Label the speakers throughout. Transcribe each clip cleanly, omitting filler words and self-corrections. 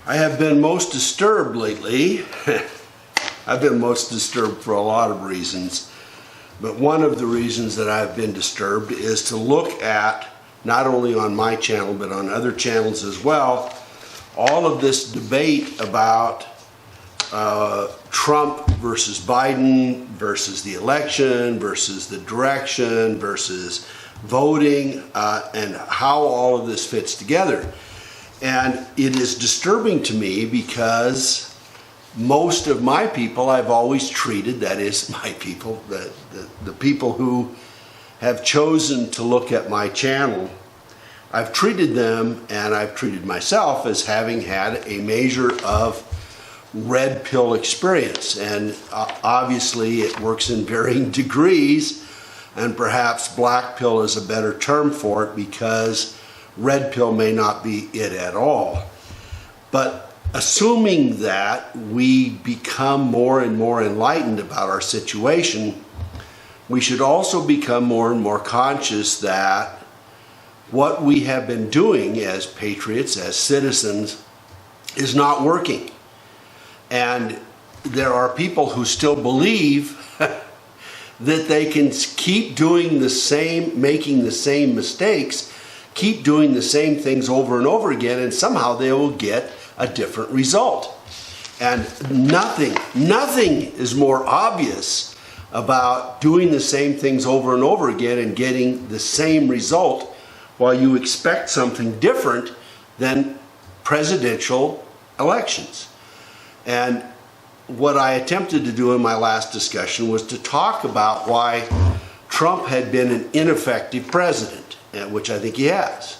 Speaker 1: I have been most disturbed lately. I've been most disturbed for a lot of reasons, but one of the reasons that I've been disturbed is to look at, not only on my channel but on other channels as well, all of this debate about Trump versus Biden versus the election versus the direction versus voting and how all of this fits together. And it is disturbing to me because most of my people I've always treated, that is my people, the people who have chosen to look at my channel, I've treated them and I've treated myself as having had a measure of red pill experience. And obviously it works in varying degrees, and perhaps black pill is a better term for it because red pill may not be it at all. But assuming that we become more and more enlightened about our situation, we should also become more and more conscious that what we have been doing as patriots, as citizens, is not working. And there are people who still believe that they can keep doing the same, making the same mistakes, keep doing the same things over and over again, and somehow they will get a different result. And nothing is more obvious about doing the same things over and over again and getting the same result while you expect something different than presidential elections. And what I attempted to do in my last discussion was to talk about why Trump had been an ineffective president, which I think he has.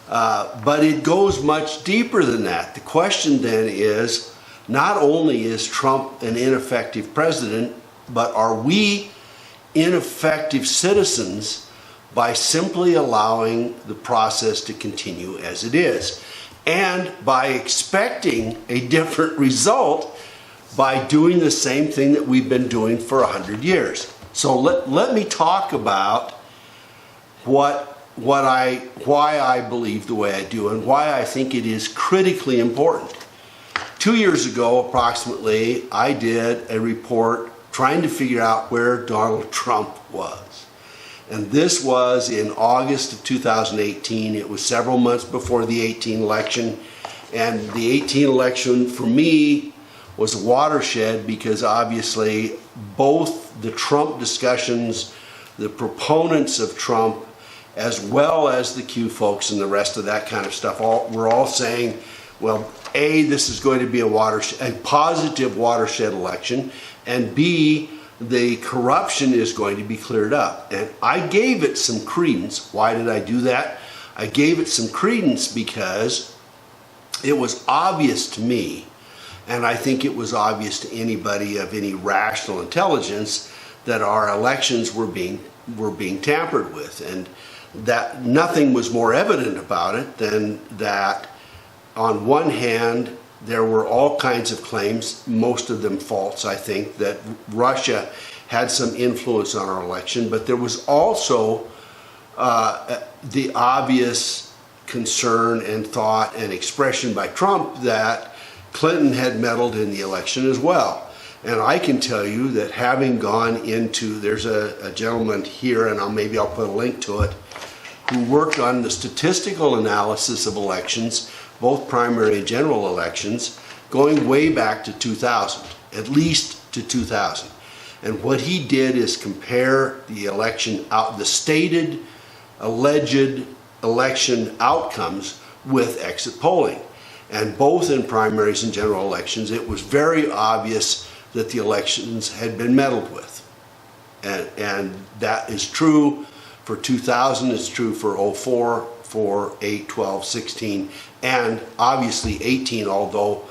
Speaker 1: But it goes much deeper than that. The question then is, not only is Trump an ineffective president, but are we ineffective citizens by simply allowing the process to continue as it is, and by expecting a different result by doing the same thing that we've been doing for 100 years. So let me talk about why I believe the way I do and why I think it is critically important. 2 years ago, approximately, I did a report trying to figure out where Donald Trump was. And this was in August of 2018. It was several months before the 2018 election. And the 2018 election, for me, was a watershed because obviously both the Trump discussions, the proponents of Trump, as well as the Q folks and the rest of that kind of stuff, we're all saying, well, A, this is going to be a positive watershed election, and B, the corruption is going to be cleared up. And I gave it some credence. Why did I do that? I gave it some credence because it was obvious to me, and I think it was obvious to anybody of any rational intelligence, that our elections were being tampered with, and that nothing was more evident about it than that on one hand there were all kinds of claims, most of them false, I think, that Russia had some influence on our election, but there was also the obvious concern and thought and expression by Trump that Clinton had meddled in the election as well. And I can tell you that having gone into, there's a gentleman here, and maybe I'll put a link to it, who worked on the statistical analysis of elections, both primary and general elections, going way back to 2000, at least to 2000. And what he did is compare the election the stated alleged election outcomes with exit polling. And both in primaries and general elections, it was very obvious that the elections had been meddled with. And that is true for 2000, it's true for 04, 4, 8, 12, 16, and obviously 18, although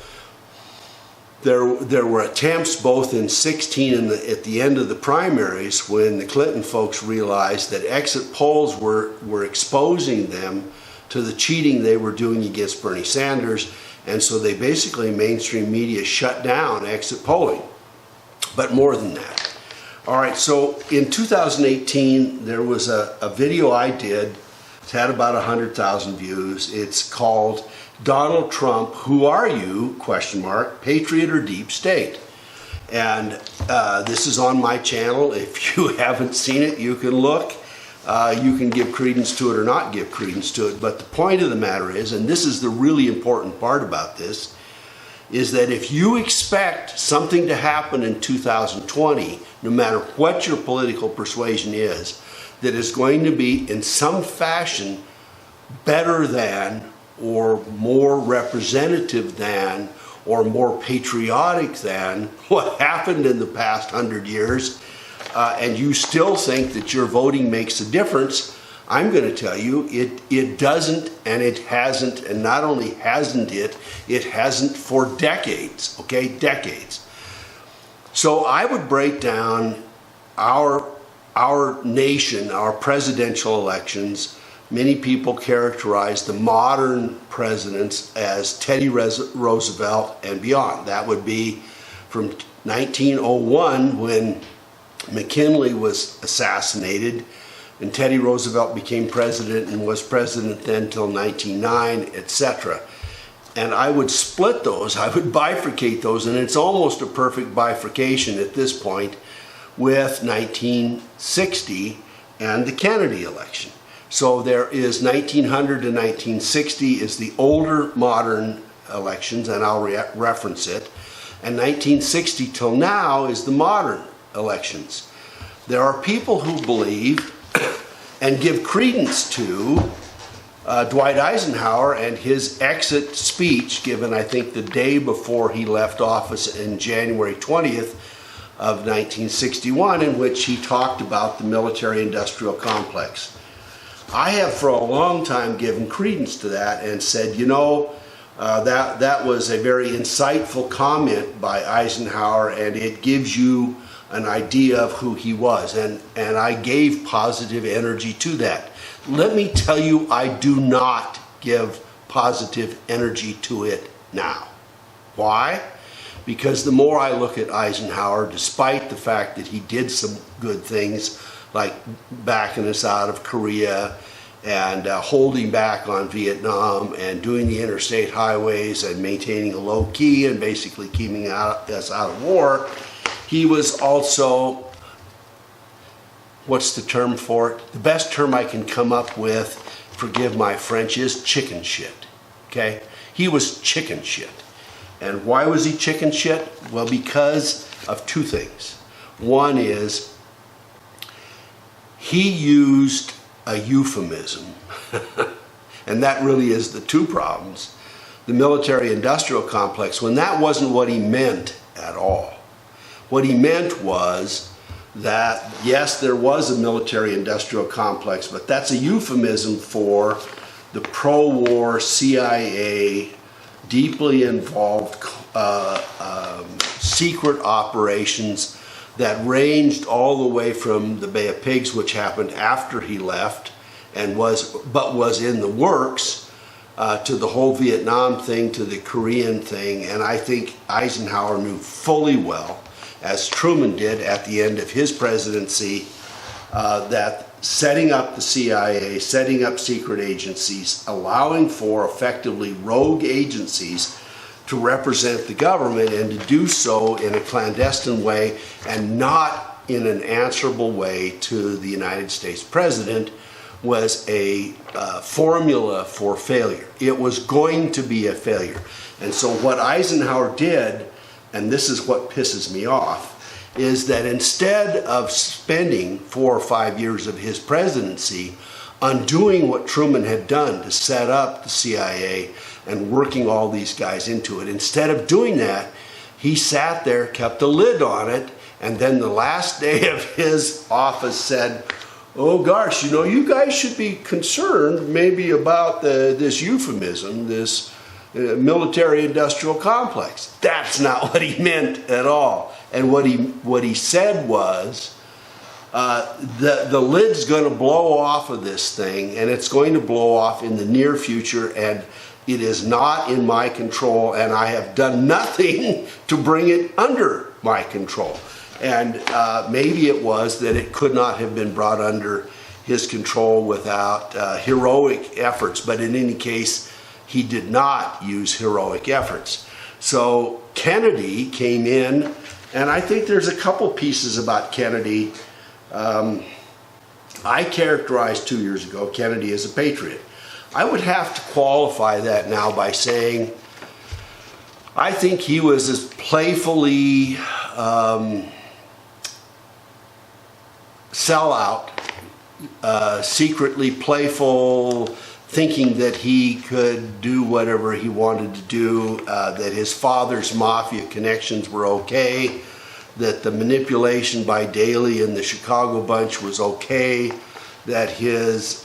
Speaker 1: there were attempts both in 16 and at the end of the primaries when the Clinton folks realized that exit polls were exposing them to the cheating they were doing against Bernie Sanders, and so they basically, mainstream media shut down exit polling. But more than that. All right, so in 2018, there was a video I did. It's had about 100,000 views. It's called Donald Trump, who are you, question mark, patriot or deep state? And this is on my channel. If you haven't seen it, you can look. You can give credence to it or not give credence to it. But the point of the matter is, and this is the really important part about this, is that if you expect something to happen in 2020, no matter what your political persuasion is, that is going to be in some fashion better than or more representative than or more patriotic than what happened in the past 100 years, and you still think that your voting makes a difference, I'm going to tell you it doesn't, and it hasn't, and not only hasn't it hasn't for decades, okay, decades. So I would break down our nation, our presidential elections. Many people characterize the modern presidents as Teddy Roosevelt and beyond. That would be from 1901 when McKinley was assassinated, and Teddy Roosevelt became president and was president then till 1909, etc. And I would split those, I would bifurcate those, and it's almost a perfect bifurcation at this point with 1960 and the Kennedy election. So there is 1900 to 1960 is the older modern elections, and I'll reference it, and 1960 till now is the modern elections. There are people who believe and give credence to Dwight Eisenhower and his exit speech given, I think, the day before he left office in January 20th of 1961, in which he talked about the military-industrial complex. I have for a long time given credence to that and said, you know, that was a very insightful comment by Eisenhower, and it gives you an idea of who he was, and I gave positive energy to that. Let me tell you, I do not give positive energy to it now. Why? Because the more I look at Eisenhower, despite the fact that he did some good things like backing us out of Korea and holding back on Vietnam and doing the interstate highways and maintaining a low key and basically keeping us out of war, he was also, what's the term for it? The best term I can come up with, forgive my French, is chicken shit, okay? He was chicken shit. And why was he chicken shit? Well, because of two things. One is he used a euphemism, and that really is the two problems. The military-industrial complex, when that wasn't what he meant at all. What he meant was that, yes, there was a military-industrial complex, but that's a euphemism for the pro-war CIA, deeply involved secret operations that ranged all the way from the Bay of Pigs, which happened after he left and was in the works, to the whole Vietnam thing, to the Korean thing. And I think Eisenhower knew fully well, as Truman did at the end of his presidency, that setting up the CIA, setting up secret agencies, allowing for effectively rogue agencies to represent the government, and to do so in a clandestine way and not in an answerable way to the United States president, was a formula for failure. It was going to be a failure. And so what Eisenhower did, and this is what pisses me off, is that instead of spending 4 or 5 years of his presidency undoing what Truman had done to set up the CIA and working all these guys into it, instead of doing that, he sat there, kept a lid on it, and then the last day of his office said, oh gosh, you know, you guys should be concerned maybe about this euphemism, this military-industrial complex. That's not what he meant at all. And what he said was, the lid's going to blow off of this thing, and it's going to blow off in the near future, and it is not in my control, and I have done nothing to bring it under my control. And maybe it was that it could not have been brought under his control without heroic efforts, but in any case, he did not use heroic efforts. So Kennedy came in, and I think there's a couple pieces about Kennedy. I characterized 2 years ago Kennedy as a patriot. I would have to qualify that now by saying I think he was as playfully sellout, secretly playful, thinking that he could do whatever he wanted to do, that his father's mafia connections were okay, that the manipulation by Daley and the Chicago bunch was okay, that his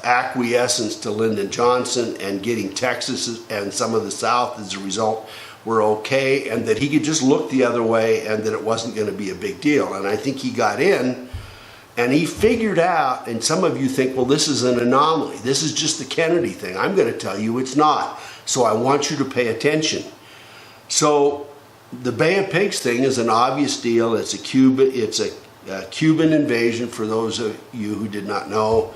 Speaker 1: acquiescence to Lyndon Johnson and getting Texas and some of the South as a result were okay, and that he could just look the other way and that it wasn't going to be a big deal. And I think he got in and he figured out, and some of you think, well, this is an anomaly. This is just the Kennedy thing. I'm going to tell you it's not. So I want you to pay attention. So the Bay of Pigs thing is an obvious deal. It's a Cuban invasion, for those of you who did not know.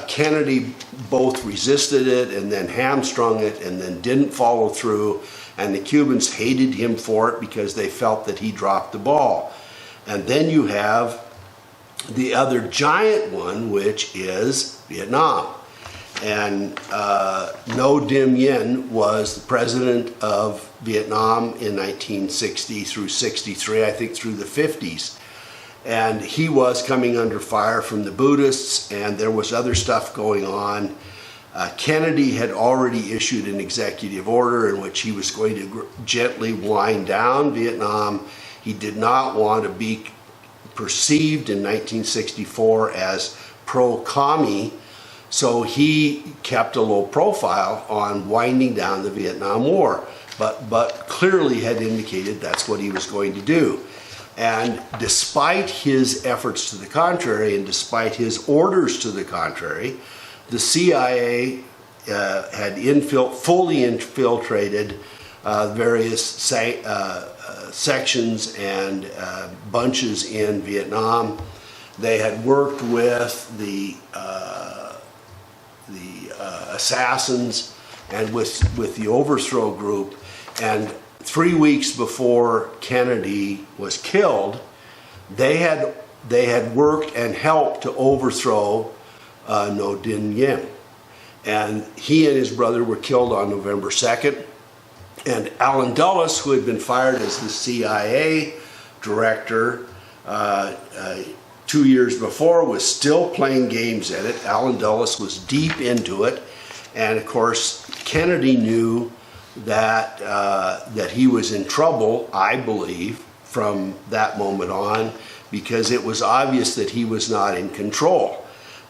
Speaker 1: Kennedy both resisted it and then hamstrung it and then didn't follow through, and the Cubans hated him for it because they felt that he dropped the ball. And then you have the other giant one, which is Vietnam. And Ngo Dinh Diem was the president of Vietnam in 1960 through 63, I think through the 50s. And he was coming under fire from the Buddhists, and there was other stuff going on. Kennedy had already issued an executive order in which he was going to gently wind down Vietnam. He did not want to be perceived in 1964 as pro-commie, so he kept a low profile on winding down the Vietnam War, but clearly had indicated that's what he was going to do. And despite his efforts to the contrary, and despite his orders to the contrary, the CIA had fully infiltrated various sections and bunches in Vietnam. They had worked with the assassins and with the overthrow group, and 3 weeks before Kennedy was killed, they had worked and helped to overthrow Ngo Dinh Diem. And he and his brother were killed on November 2nd. And Allen Dulles, who had been fired as the CIA director 2 years before, was still playing games at it. Allen Dulles was deep into it. And of course, Kennedy knew that he was in trouble, I believe, from that moment on, because it was obvious that he was not in control.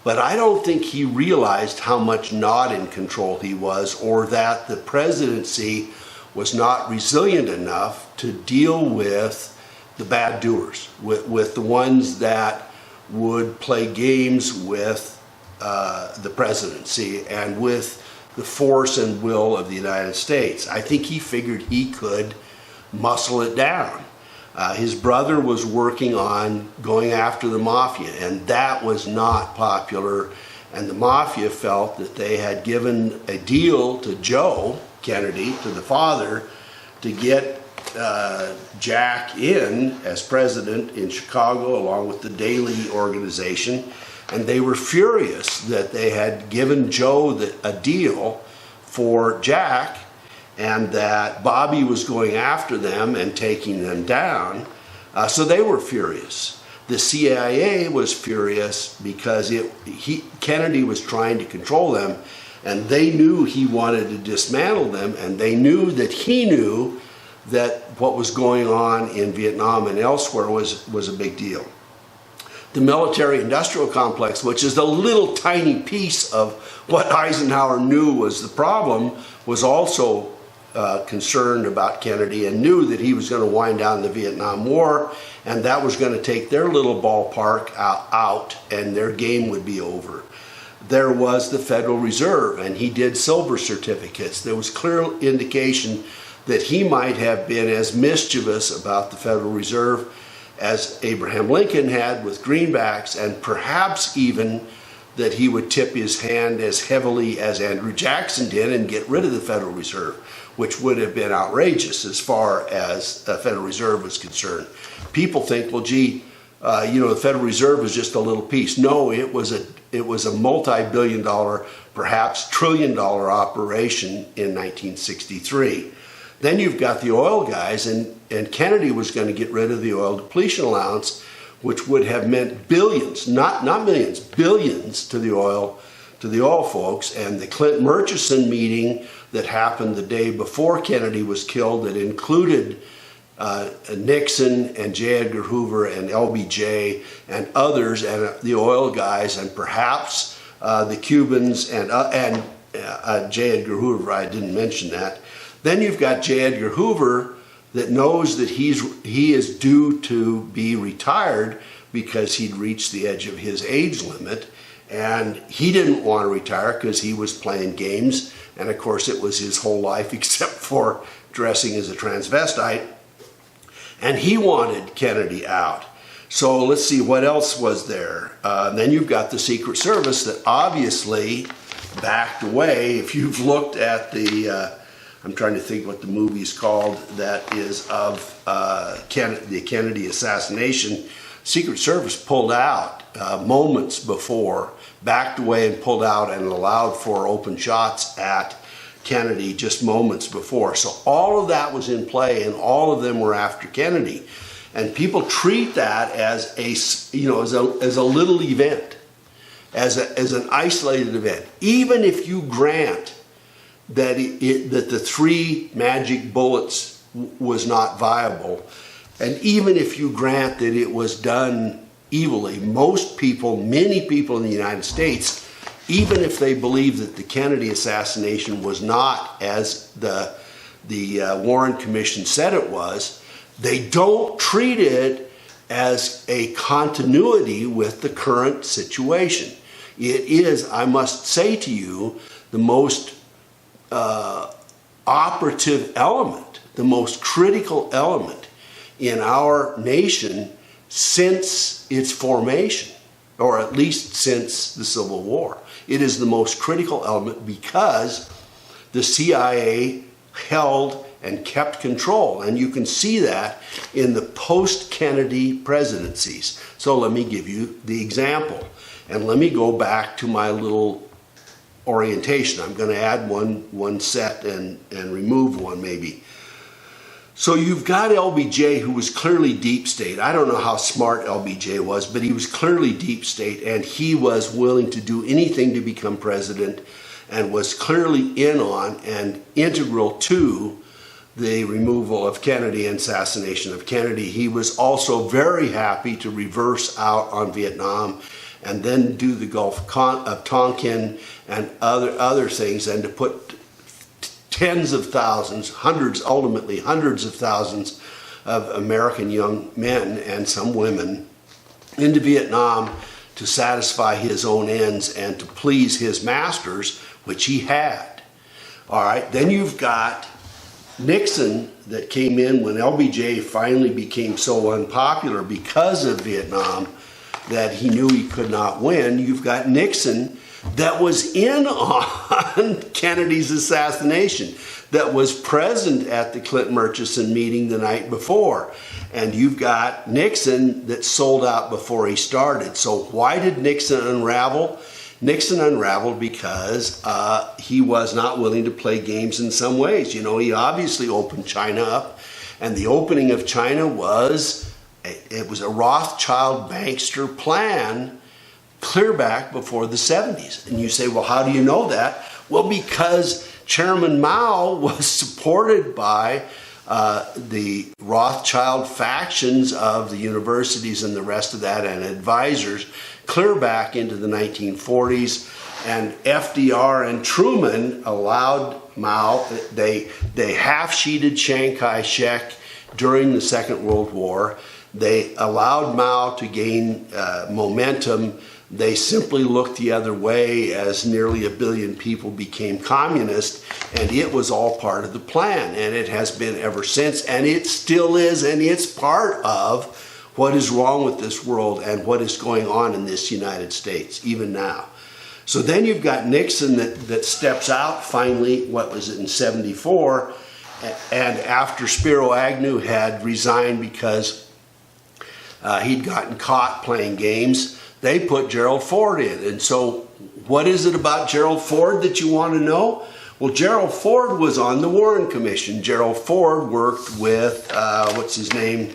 Speaker 1: But I don't think he realized how much not in control he was, or that the presidency was not resilient enough to deal with the bad doers, with the ones that would play games with the presidency and with the force and will of the United States. I think he figured he could muscle it down. His brother was working on going after the mafia, and that was not popular. And the mafia felt that they had given a deal to Joe Kennedy, to the father, to get Jack in as president in Chicago along with the Daley organization. And they were furious that they had given Joe a deal for Jack, and that Bobby was going after them and taking them down. So they were furious. The CIA was furious because Kennedy was trying to control them, and they knew he wanted to dismantle them, and they knew that he knew that what was going on in Vietnam and elsewhere was a big deal. The military-industrial complex, which is the little tiny piece of what Eisenhower knew was the problem, was also concerned about Kennedy and knew that he was going to wind down the Vietnam War, and that was going to take their little ballpark out and their game would be over. There was the Federal Reserve, and he did silver certificates. There was clear indication that he might have been as mischievous about the Federal Reserve as Abraham Lincoln had with greenbacks, and perhaps even that he would tip his hand as heavily as Andrew Jackson did and get rid of the Federal Reserve, which would have been outrageous as far as the Federal Reserve was concerned. People think, well, gee, the Federal Reserve was just a little piece. No, it was a multi-billion-dollar, perhaps trillion-dollar operation in 1963. Then you've got the oil guys, and Kennedy was going to get rid of the oil depletion allowance, which would have meant billions, not millions, billions to the oil folks. And the Clinton-Murchison meeting that happened the day before Kennedy was killed, that included Nixon and J. Edgar Hoover and LBJ and others, and the oil guys, and perhaps the Cubans and J. Edgar Hoover. I didn't mention that. Then you've got J. Edgar Hoover that knows that he is due to be retired because he'd reached the edge of his age limit, and he didn't want to retire because he was playing games, and of course it was his whole life except for dressing as a transvestite, and he wanted Kennedy out. So let's see, what else was there? Then you've got the Secret Service that obviously backed away. If you've looked at I'm trying to think what the movie's called that is of the Kennedy assassination. Secret Service pulled out moments before, backed away and pulled out and allowed for open shots at Kennedy just moments before. So all of that was in play, and all of them were after Kennedy. And people treat that as a little event, as an isolated event. Even if you grant that that the three magic bullets was not viable, and even if you grant that it was done evilly, many people in the United States, even if they believe that the Kennedy assassination was not as the Warren Commission said it was, they don't treat it as a continuity with the current situation. It is, I must say to you, the most operative element, the most critical element in our nation since its formation, or at least since the Civil War. It is the most critical element because the CIA held and kept control, and you can see that in the post-Kennedy presidencies. So let me give you the example, and let me go back to my little orientation. I'm going to add one set and remove one maybe. So you've got LBJ, who was clearly deep state. I don't know how smart LBJ was, but he was clearly deep state, and he was willing to do anything to become president, and was clearly in on and integral to the removal of Kennedy and assassination of Kennedy. He was also very happy to reverse out on Vietnam and then do the Gulf of Tonkin and other things, and to put tens of thousands, ultimately hundreds of thousands of American young men and some women into Vietnam to satisfy his own ends and to please his masters, which he had. All right, then you've got Nixon that came in when LBJ finally became so unpopular because of Vietnam that he knew he could not win. You've got Nixon that was in on Kennedy's assassination, that was present at the Clinton-Murchison meeting the night before. And you've got Nixon that sold out before he started. So why did Nixon unravel? Nixon unraveled because he was not willing to play games in some ways. He obviously opened China up, and the opening of China was a Rothschild bankster plan clear back before the 70s. And you say, well, how do you know that? Well, because Chairman Mao was supported by the Rothschild factions of the universities and the rest of that, and advisors clear back into the 1940s. And FDR and Truman allowed Mao, they half-sheeted Chiang Kai-shek during the Second World War. They allowed Mao to gain momentum. They simply looked the other way as nearly 1 billion people became communist, and it was all part of the plan, and it has been ever since, and it still is, and it's part of what is wrong with this world and what is going on in this United States, even now. So then you've got Nixon that steps out finally, what was it, in 74, and after Spiro Agnew had resigned because he'd gotten caught playing games, they put Gerald Ford in. And so what is it about Gerald Ford that you want to know? Well, Gerald Ford was on the Warren Commission. Gerald Ford worked with, what's his name?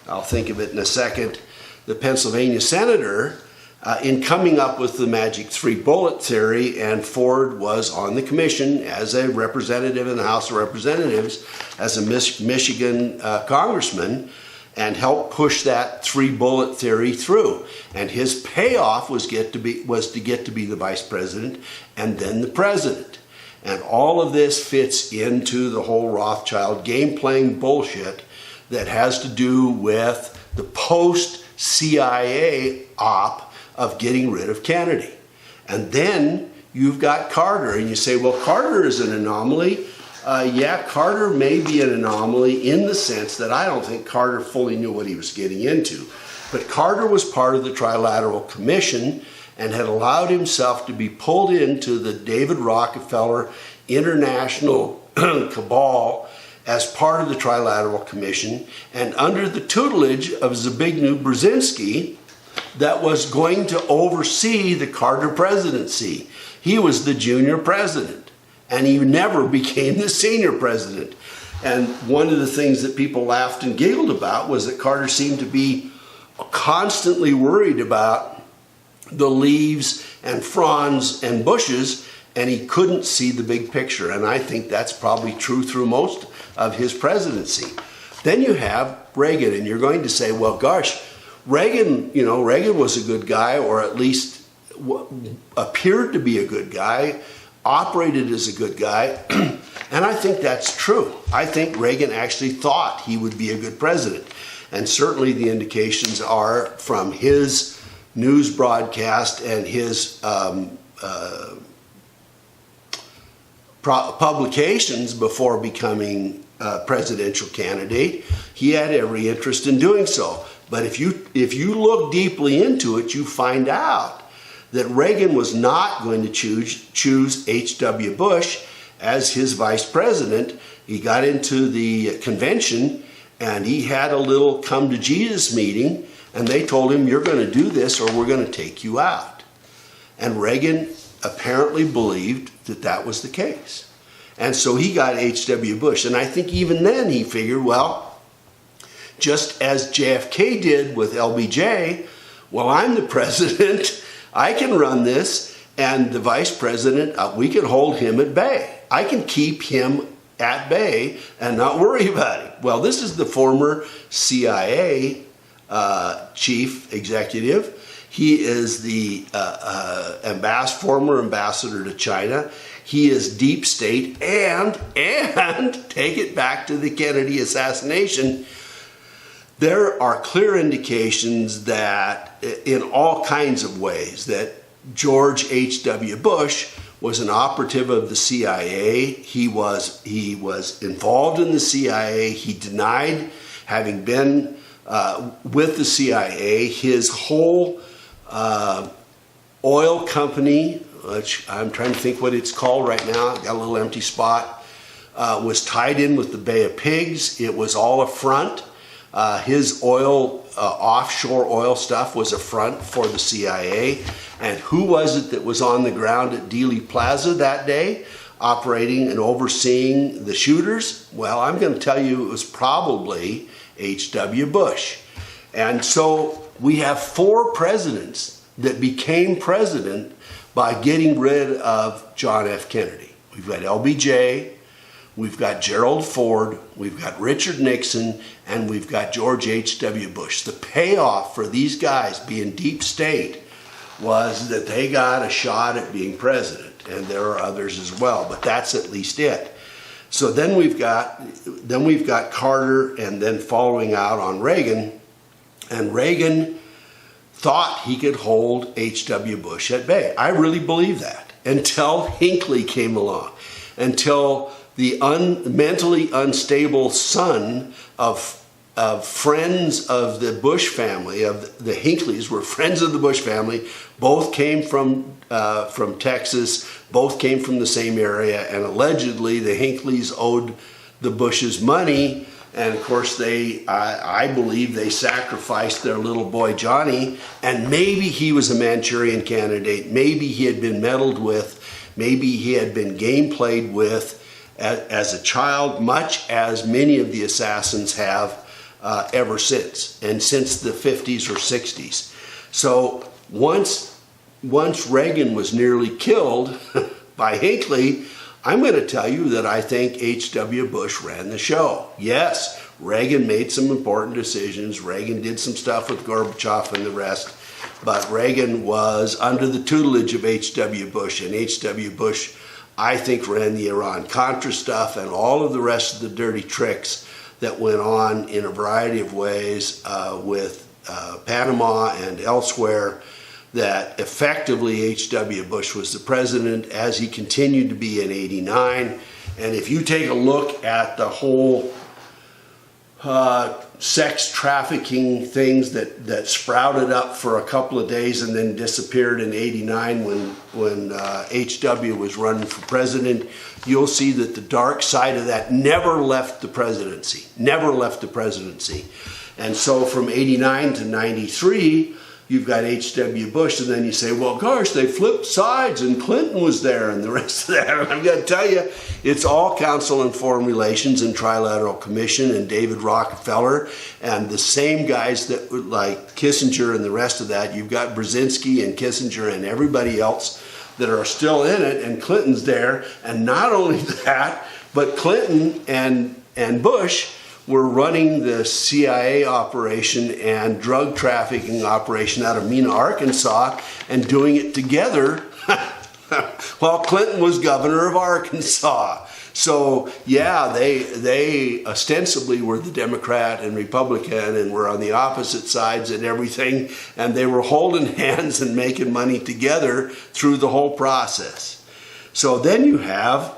Speaker 1: I'll think of it in a second. The Pennsylvania senator in coming up with the magic 3-bullet theory, and Ford was on the commission as a representative in the House of Representatives, as a Michigan congressman, and helped push that 3-bullet theory through. And his payoff was to get to be the vice president and then the president. And all of this fits into the whole Rothschild game-playing bullshit that has to do with the post-CIA op of getting rid of Kennedy. And then you've got Carter, and you say, well, Carter is an anomaly. Yeah, Carter may be an anomaly in the sense that I don't think Carter fully knew what he was getting into. But Carter was part of the Trilateral Commission and had allowed himself to be pulled into the David Rockefeller international cabal as part of the Trilateral Commission and under the tutelage of Zbigniew Brzezinski that was going to oversee the Carter presidency. He was the junior president, and he never became the senior president. And one of the things that people laughed and giggled about was that Carter seemed to be constantly worried about the leaves and fronds and bushes, and he couldn't see the big picture. And I think that's probably true through most of his presidency. Then you have Reagan, and you're going to say, well, gosh, Reagan was a good guy, or at least appeared to be a good guy, operated as a good guy. And I think that's true. I think Reagan actually thought he would be a good president. And certainly the indications are from his news broadcast and his publications before becoming a presidential candidate. He had every interest in doing so. But if you look deeply into it, you find out that Reagan was not going to choose H.W. Bush as his vice president. He got into the convention and he had a little come to Jesus meeting, and they told him, you're going to do this or we're going to take you out. And Reagan apparently believed that that was the case. And so he got H.W. Bush. And I think even then he figured, well, just as JFK did with LBJ, well, I'm the president, I can run this, and the vice president, we can hold him at bay. I can keep him at bay and not worry about it. Well, this is the former CIA chief executive. He is the former ambassador to China. He is deep state, and take it back to the Kennedy assassination. There are clear indications that in all kinds of ways that George H.W. Bush was an operative of the CIA. He was involved in the CIA. He denied having been with the CIA. His whole oil company, which I'm trying to think what it's called right now, got a little empty spot, was tied in with the Bay of Pigs. It was all a front. His offshore oil stuff was a front for the CIA. And who was it that was on the ground at Dealey Plaza that day, operating and overseeing the shooters? Well, I'm going to tell you it was probably H.W. Bush. And so we have 4 presidents that became president by getting rid of John F. Kennedy. We've got LBJ, we've got Gerald Ford, we've got Richard Nixon, and we've got George H.W. Bush. The payoff for these guys being deep state was that they got a shot at being president, and there are others as well, but that's at least it. So then we've got Carter, and then following out on Reagan, and Reagan thought he could hold H.W. Bush at bay. I really believe that until Hinckley came along, until the mentally unstable son of friends of the Bush family, of the Hinckleys were friends of the Bush family. Both came from Texas, both came from the same area, and allegedly the Hinckleys owed the Bushes money. And of course I believe they sacrificed their little boy Johnny, and maybe he was a Manchurian candidate, maybe he had been meddled with, maybe he had been game played with as a child, much as many of the assassins have ever since, and since the 50s or 60s. So once Reagan was nearly killed by Hinckley, I'm going to tell you that I think H.W. Bush ran the show. Yes, Reagan made some important decisions. Reagan did some stuff with Gorbachev and the rest. But Reagan was under the tutelage of H.W. Bush. And H.W. Bush, I think, ran the Iran-Contra stuff and all of the rest of the dirty tricks that went on in a variety of ways with Panama and elsewhere, that effectively H.W. Bush was the president as he continued to be in '89. And if you take a look at the whole sex trafficking things that sprouted up for a couple of days and then disappeared in '89 when H.W. was running for president, you'll see that the dark side of that never left the presidency, never left the presidency. And so from '89 to '93, you've got H.W. Bush, and then you say, well, gosh, they flipped sides and Clinton was there and the rest of that. And I'm going to tell you, it's all Council on Foreign Relations and Trilateral Commission and David Rockefeller and the same guys that like Kissinger and the rest of that. You've got Brzezinski and Kissinger and everybody else that are still in it, and Clinton's there. And not only that, but Clinton and Bush were running the CIA operation and drug trafficking operation out of Mena, Arkansas, and doing it together while Clinton was governor of Arkansas. So yeah, they ostensibly were the Democrat and Republican and were on the opposite sides and everything, and they were holding hands and making money together through the whole process. So then you have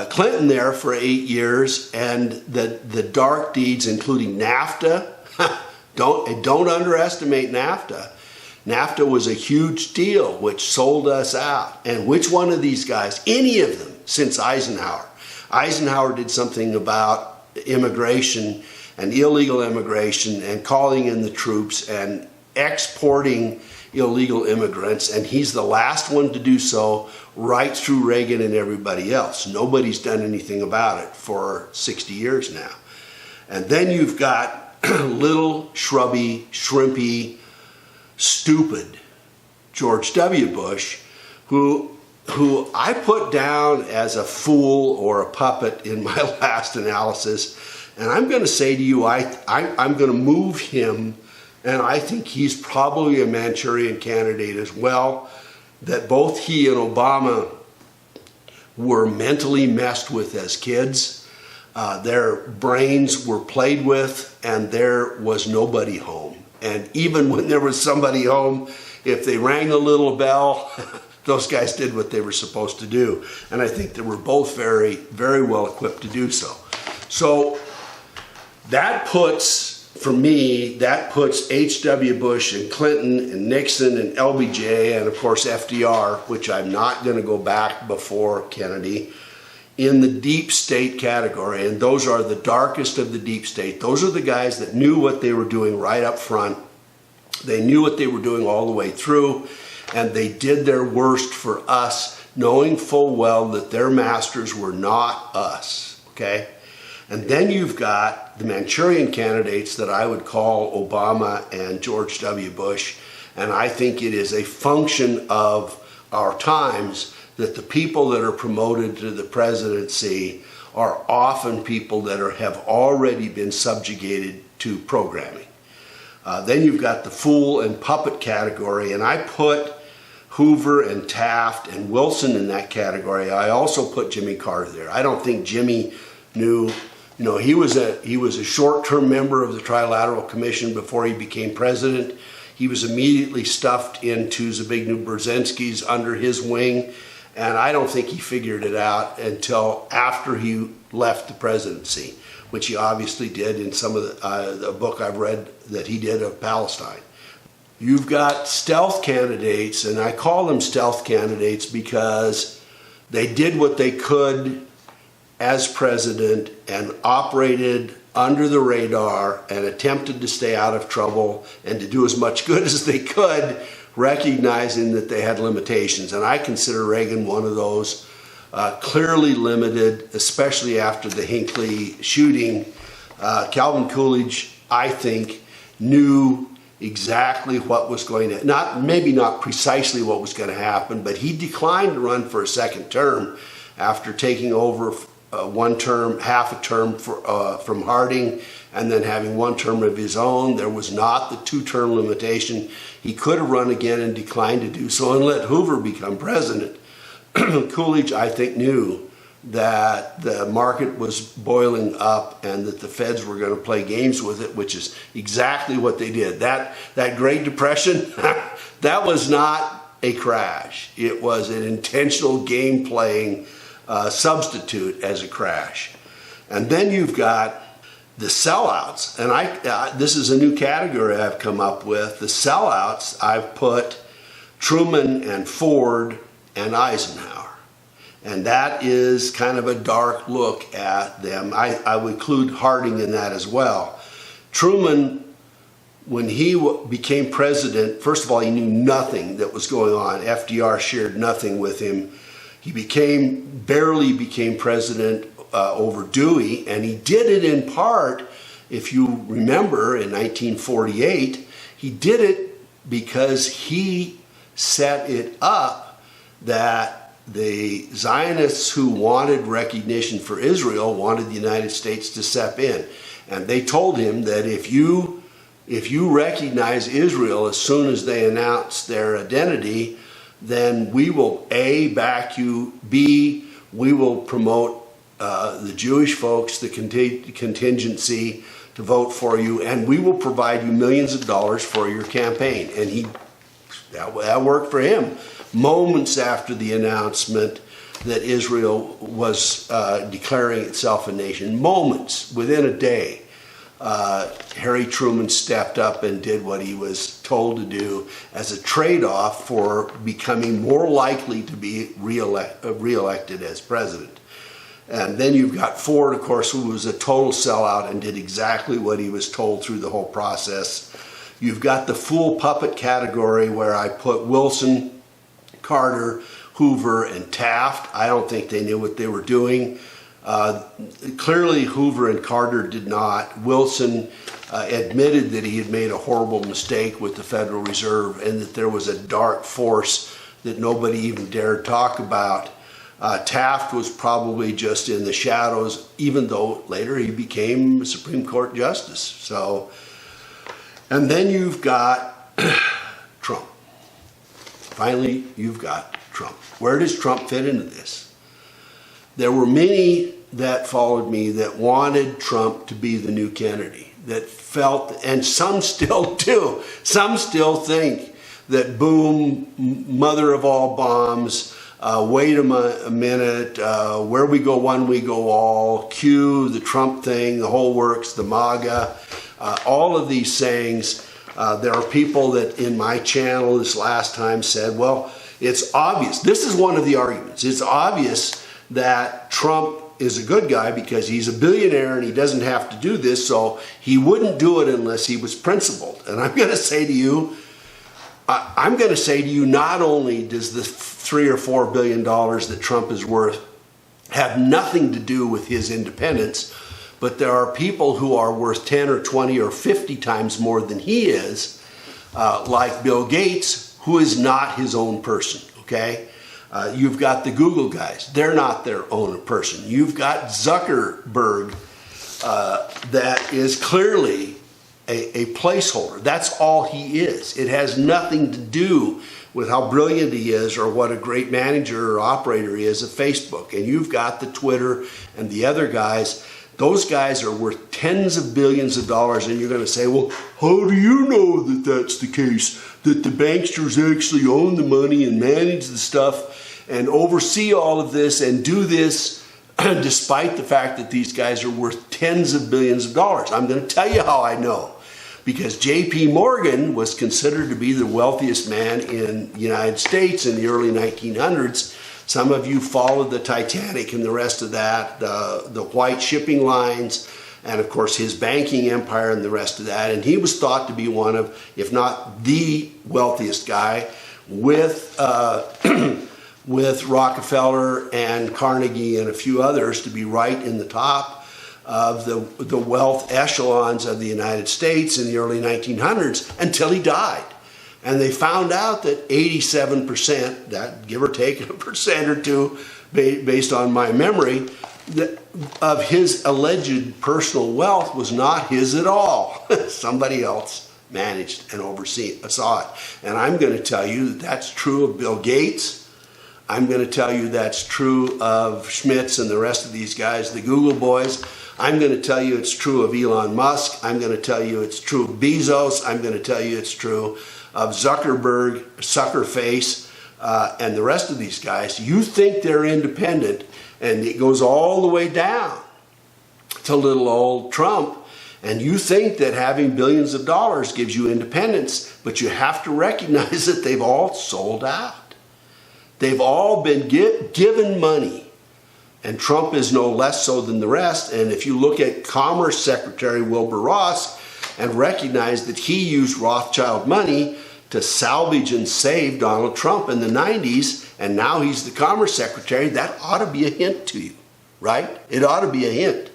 Speaker 1: Clinton there for 8 years, and the dark deeds, including NAFTA. Don't underestimate NAFTA. NAFTA was a huge deal which sold us out. And which one of these guys, any of them, since Eisenhower? Eisenhower did something about immigration and illegal immigration and calling in the troops and exporting illegal immigrants, and he's the last one to do so, right through Reagan and everybody else. Nobody's done anything about it for 60 years now. And then you've got little, shrubby, shrimpy, stupid George W. Bush, who I put down as a fool or a puppet in my last analysis. And I'm going to say to you, I'm going to move him, and I think he's probably a Manchurian candidate as well, that both he and Obama were mentally messed with as kids. Their brains were played with, and there was nobody home. And even when there was somebody home, if they rang a little bell, those guys did what they were supposed to do. And I think they were both very, very well equipped to do so. So that puts, for me, that puts H.W. Bush and Clinton and Nixon and LBJ and, of course, FDR, which I'm not going to go back before Kennedy, in the deep state category. And those are the darkest of the deep state. Those are the guys that knew what they were doing right up front. They knew what they were doing all the way through, and they did their worst for us, knowing full well that their masters were not us, okay? And then you've got the Manchurian candidates that I would call Obama and George W. Bush, and I think it is a function of our times that the people that are promoted to the presidency are often people that have already been subjugated to programming. Then you've got the fool and puppet category, and I put Hoover and Taft and Wilson in that category. I also put Jimmy Carter there. I don't think Jimmy knew, he was a short-term member of the Trilateral Commission before he became president. He was immediately stuffed into Zbigniew Brzezinski's under his wing, And I don't think he figured it out until after he left the presidency, which he obviously did in some of the book I've read that he did of Palestine. You've got stealth candidates, and I call them stealth candidates because they did what they could as president and operated under the radar and attempted to stay out of trouble and to do as much good as they could, recognizing that they had limitations. And I consider Reagan one of those, clearly limited, especially after the Hinckley shooting. Calvin Coolidge, I think, knew exactly what was going to, maybe not precisely what was going to happen, but he declined to run for a second term after taking over one term, half a term from Harding, and then having one term of his own. There was not the two-term limitation. He could have run again and declined to do so and let Hoover become president. Coolidge, I think, knew that the market was boiling up and that the feds were going to play games with it, which is exactly what they did. That Great Depression, that was not a crash. It was an intentional game playing substitute as a crash. And then you've got the sellouts, and this is a new category I've come up with. The sellouts, I've put Truman and Ford and Eisenhower. And that is kind of a dark look at them. I would include Harding in that as well. Truman, when he became president, first of all, he knew nothing that was going on. FDR shared nothing with him. He barely became president over Dewey, and he did it in part, if you remember, in 1948, he did it because he set it up that the Zionists who wanted recognition for Israel wanted the United States to step in. And they told him that if you recognize Israel as soon as they announce their identity, then we will A, back you, B, we will promote the Jewish folks, the contingency to vote for you, and we will provide you millions of dollars for your campaign. And that worked for him. Moments after the announcement that Israel was declaring itself a nation, moments, within a day, Harry Truman stepped up and did what he was told to do as a trade-off for becoming more likely to be reelected as president. And then you've got Ford, of course, who was a total sellout and did exactly what he was told through the whole process. You've got the fool puppet category where I put Wilson, Carter, Hoover, and Taft. I don't think they knew what they were doing. Clearly, Hoover and Carter did not. Wilson admitted that he had made a horrible mistake with the Federal Reserve and that there was a dark force that nobody even dared talk about. Taft was probably just in the shadows, even though later he became a Supreme Court justice. So, and then you've got Trump. Finally, you've got Trump. Where does Trump fit into this? There were many that followed me that wanted Trump to be the new Kennedy, that felt, and some still do, some still think that boom, mother of all bombs, wait a minute, where we go one, we go all, Q, the Trump thing, the whole works, the MAGA, all of these sayings. There are people that in my channel this last time said, well, it's obvious. This is one of the arguments. It's obvious that Trump is a good guy because he's a billionaire and he doesn't have to do this, so he wouldn't do it unless he was principled. And I'm going to say to you, not only does the $3 or $4 billion that Trump is worth have nothing to do with his independence, but there are people who are worth 10 or 20 or 50 times more than he is, like Bill Gates, who is not his own person, okay? You've got the Google guys. They're not their own person. You've got Zuckerberg that is clearly a placeholder. That's all he is. It has nothing to do with how brilliant he is or what a great manager or operator he is of Facebook. And you've got the Twitter and the other guys. Those guys are worth tens of billions of dollars, and you're going to say, well, how do you know that that's the case, that the banksters actually own the money and manage the stuff? and oversee all of this and do this despite the fact that these guys are worth tens of billions of dollars. I'm going to tell you how I know. Because J.P. Morgan was considered to be the wealthiest man in the United States in the early 1900s. Some of you followed the Titanic and the rest of that, the white shipping lines, and of course his banking empire and the rest of that. And he was thought to be one of, if not the wealthiest guy, with with Rockefeller and Carnegie and a few others, to be right in the top of the wealth echelons of the United States in the early 1900s, until he died. And they found out that 87%, that give or take a percent or two based on my memory, of his alleged personal wealth was not his at all. Somebody else managed and saw it. And I'm going to tell you that that's true of Bill Gates. I'm going to tell you that's true of Schmitz and the rest of these guys, the Google boys. I'm going to tell you it's true of Elon Musk. I'm going to tell you it's true of Bezos. I'm going to tell you it's true of Zuckerberg, Suckerface, and the rest of these guys. You think they're independent, and it goes all the way down to little old Trump, and you think that having billions of dollars gives you independence, but you have to recognize that they've all sold out. They've all been given money. And Trump is no less so than the rest. And if you look at Commerce Secretary Wilbur Ross and recognize that he used Rothschild money to salvage and save Donald Trump in the 90s, and now he's the Commerce Secretary, that ought to be a hint to you, right? It ought to be a hint.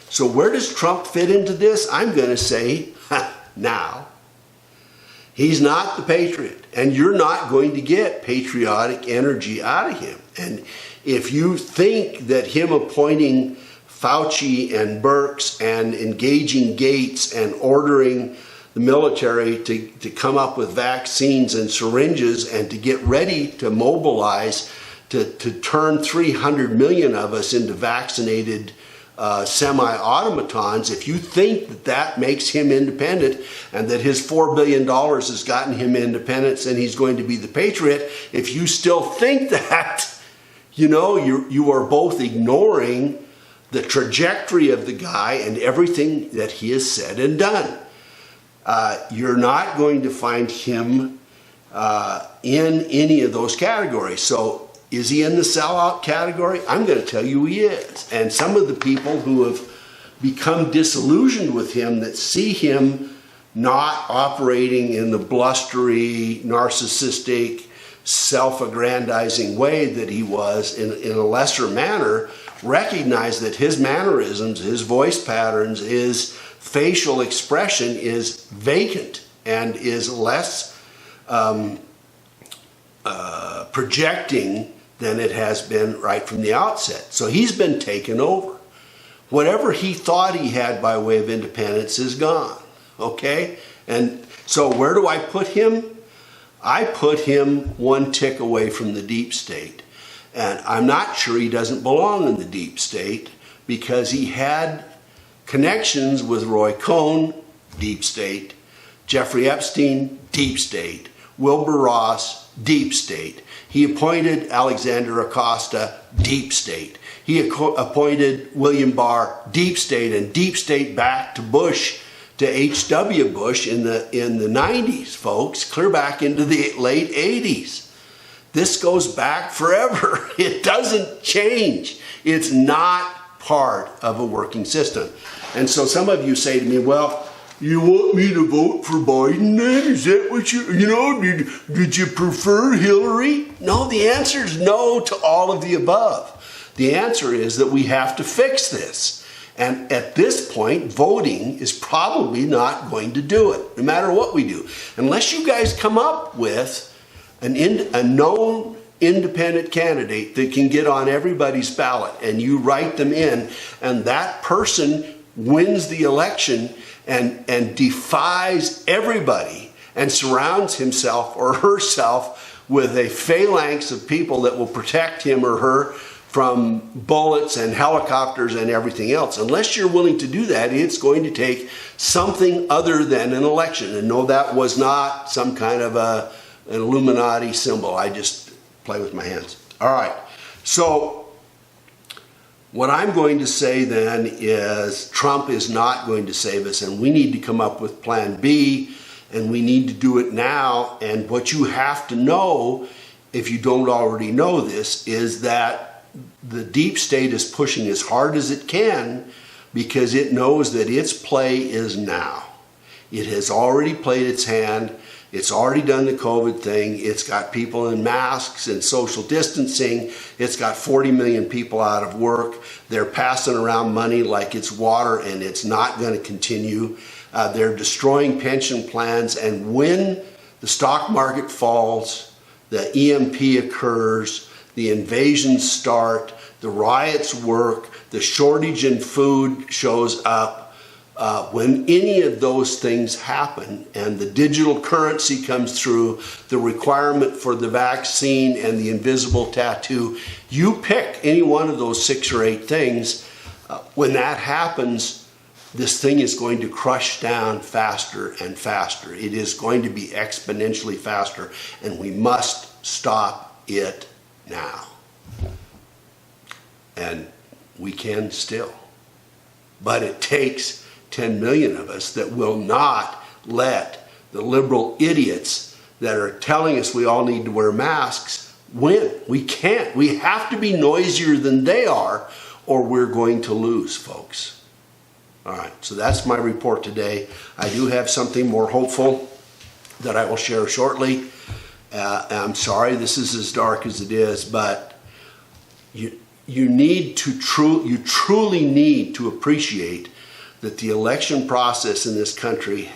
Speaker 1: So where does Trump fit into this? I'm going to say, now, he's not the patriot, and you're not going to get patriotic energy out of him. And if you think that him appointing Fauci and Birx and engaging Gates and ordering the military to come up with vaccines and syringes and to get ready to mobilize to turn 300 million of us into vaccinated semi-automatons, if you think that that makes him independent and that his $4 billion has gotten him independence and he's going to be the patriot, if you still think that, you know, you are both ignoring the trajectory of the guy and everything that he has said and done. You're not going to find him in any of those categories. So is he in the sellout category? I'm going to tell you he is. And some of the people who have become disillusioned with him, that see him not operating in the blustery, narcissistic, self-aggrandizing way that he was in a lesser manner, recognize that his mannerisms, his voice patterns, his facial expression is vacant and is less projecting than it has been right from the outset. So he's been taken over. Whatever he thought he had by way of independence is gone, okay? And so where do I put him? I put him one tick away from the deep state. And I'm not sure he doesn't belong in the deep state, because he had connections with Roy Cohn, deep state, Jeffrey Epstein, deep state, Wilbur Ross, deep state. He appointed Alexander Acosta, deep state. He appointed William Barr, deep state, and deep state back to Bush, to H.W. Bush in the 90s, folks, clear back into the late 80s. This goes back forever. It doesn't change. It's not part of a working system. And so some of you say to me, well, you want me to vote for Biden then? Is that what did you prefer Hillary? No, the answer is no to all of the above. The answer is that we have to fix this. And at this point, voting is probably not going to do it, no matter what we do. Unless you guys come up with a known independent candidate that can get on everybody's ballot, and you write them in, and that person wins the election and defies everybody and surrounds himself or herself with a phalanx of people that will protect him or her from bullets and helicopters and everything else. Unless you're willing to do that, it's going to take something other than an election. And no, that was not some kind of an Illuminati symbol. I just play with my hands. All right. So what I'm going to say then is Trump is not going to save us, and we need to come up with plan B, and we need to do it now. And what you have to know, if you don't already know this, is that the deep state is pushing as hard as it can because it knows that its play is now. It has already played its hand. It's already done the COVID thing. It's got people in masks and social distancing. It's got 40 million people out of work. They're passing around money like it's water, and it's not going to continue. They're destroying pension plans, and when the stock market falls, the EMP occurs, the invasions start, the riots work, the shortage in food shows up. When any of those things happen and the digital currency comes through, the requirement for the vaccine and the invisible tattoo, you pick any one of those 6 or 8 things. When that happens, this thing is going to crush down faster and faster. It is going to be exponentially faster, and we must stop it now. And we can still. But it takes 10 million of us that will not let the liberal idiots that are telling us we all need to wear masks win. We can't. We have to be noisier than they are, or we're going to lose, folks. All right, so that's my report today. I do have something more hopeful that I will share shortly. I'm sorry this is as dark as it is, but you truly need to appreciate that the election process in this country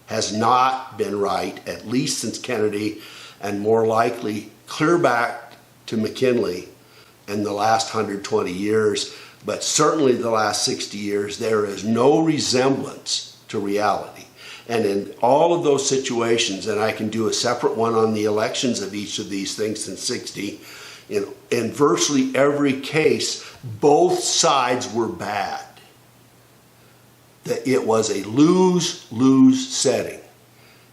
Speaker 1: has not been right, at least since Kennedy, and more likely clear back to McKinley in the last 120 years, but certainly the last 60 years. There is no resemblance to reality. And in all of those situations, and I can do a separate one on the elections of each of these things since 60, in virtually every case, both sides were bad. That it was a lose-lose setting.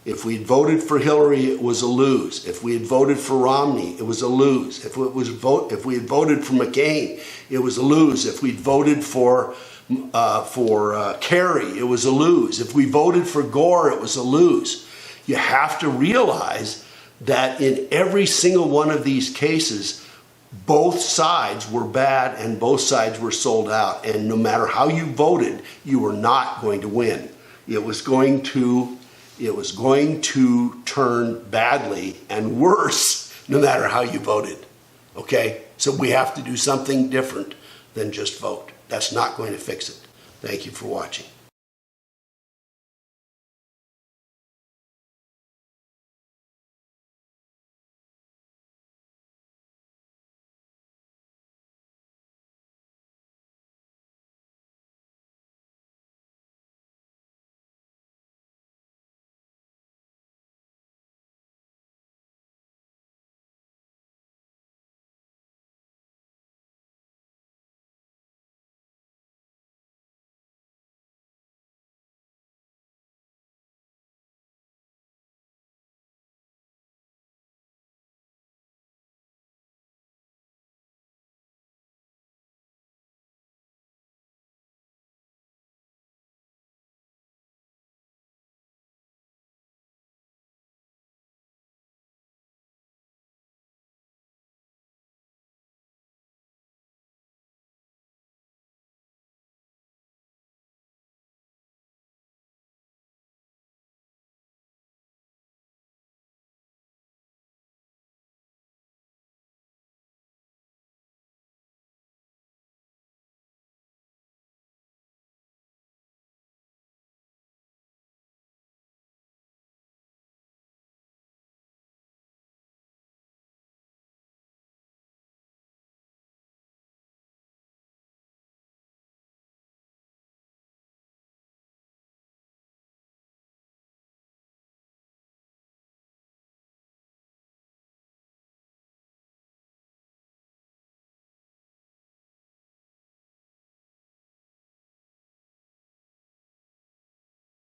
Speaker 1: If we had voted for Hillary, it was a lose. If we had voted for Romney, it was a lose. If we had voted for McCain, it was a lose. If we'd voted for Kerry, it was a lose. If we voted for Gore, it was a lose. You have to realize that in every single one of these cases, both sides were bad and both sides were sold out. And no matter how you voted, you were not going to win. It was going to turn badly and worse no matter how you voted. Okay? So we have to do something different than just vote. That's not going to fix it. Thank you for watching.